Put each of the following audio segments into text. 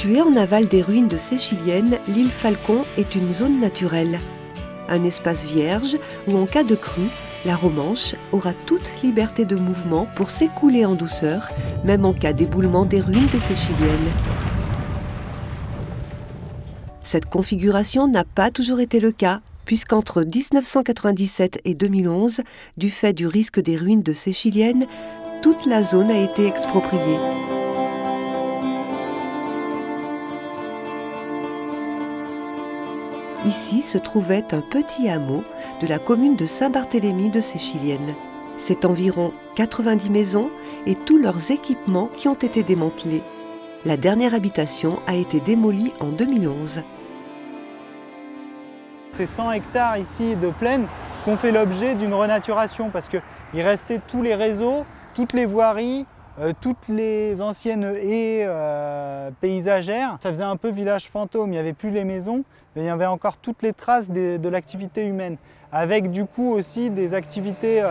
Située en aval des ruines de Séchilienne, l'île Falcon est une zone naturelle. Un espace vierge où, en cas de crue, la Romanche aura toute liberté de mouvement pour s'écouler en douceur, même en cas d'éboulement des ruines de Séchilienne. Cette configuration n'a pas toujours été le cas, puisqu'entre 1997 et 2011, du fait du risque des ruines de Séchilienne, toute la zone a été expropriée. Ici se trouvait un petit hameau de la commune de Saint-Barthélemy de Séchilienne. C'est environ 90 maisons et tous leurs équipements qui ont été démantelés. La dernière habitation a été démolie en 2011. Ces 100 hectares ici de plaine qui ont fait l'objet d'une renaturation parce qu'il restait tous les réseaux, toutes les voiries, toutes les anciennes haies paysagères. Ça faisait un peu village fantôme, il n'y avait plus les maisons, mais il y avait encore toutes les traces de l'activité humaine, avec du coup aussi des activités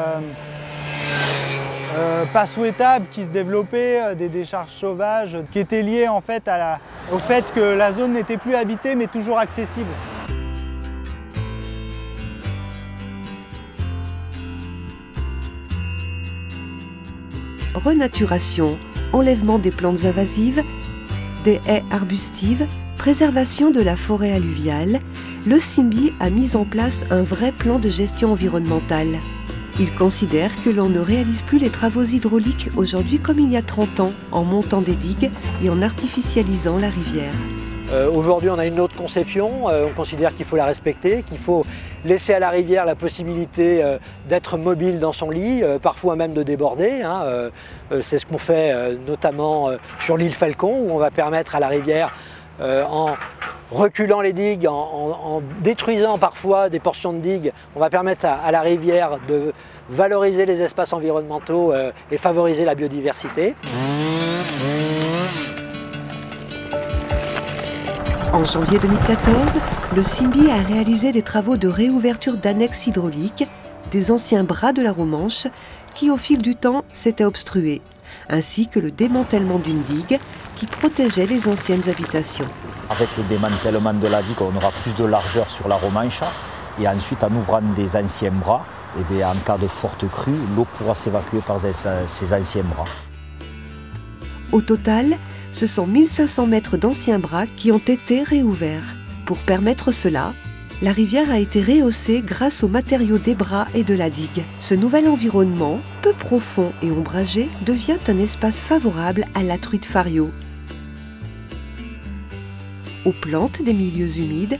pas souhaitables qui se développaient, des décharges sauvages, qui étaient liées en fait au fait que la zone n'était plus habitée mais toujours accessible. Renaturation, enlèvement des plantes invasives, des haies arbustives, préservation de la forêt alluviale, le CIMBY a mis en place un vrai plan de gestion environnementale. Il considère que l'on ne réalise plus les travaux hydrauliques aujourd'hui comme il y a 30 ans, en montant des digues et en artificialisant la rivière. Aujourd'hui, on a une autre conception, on considère qu'il faut la respecter, qu'il faut laisser à la rivière la possibilité d'être mobile dans son lit, parfois même de déborder. C'est ce qu'on fait notamment sur l'île Falcon, où on va permettre à la rivière, en reculant les digues, en détruisant parfois des portions de digues, on va permettre à la rivière de valoriser les espaces environnementaux et favoriser la biodiversité. En janvier 2014, le CIMBY a réalisé des travaux de réouverture d'annexes hydrauliques des anciens bras de la Romanche qui, au fil du temps, s'étaient obstrués, ainsi que le démantèlement d'une digue qui protégeait les anciennes habitations. Avec le démantèlement de la digue, on aura plus de largeur sur la Romanche et ensuite, en ouvrant des anciens bras, en cas de forte crue, l'eau pourra s'évacuer par ces anciens bras. Au total, ce sont 1500 mètres d'anciens bras qui ont été réouverts. Pour permettre cela, la rivière a été rehaussée grâce aux matériaux des bras et de la digue. Ce nouvel environnement, peu profond et ombragé, devient un espace favorable à la truite fario, aux plantes des milieux humides,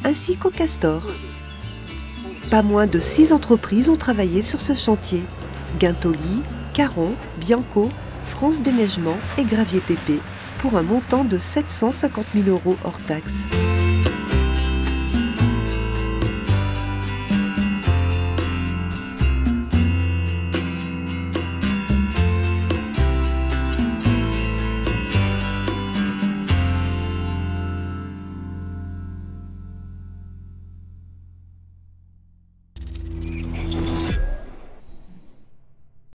ainsi qu'aux castors. Pas moins de 6 entreprises ont travaillé sur ce chantier. Guintoli, Caron, Bianco, France Déneigement et Gravier TP, pour un montant de 750 000 € hors taxes.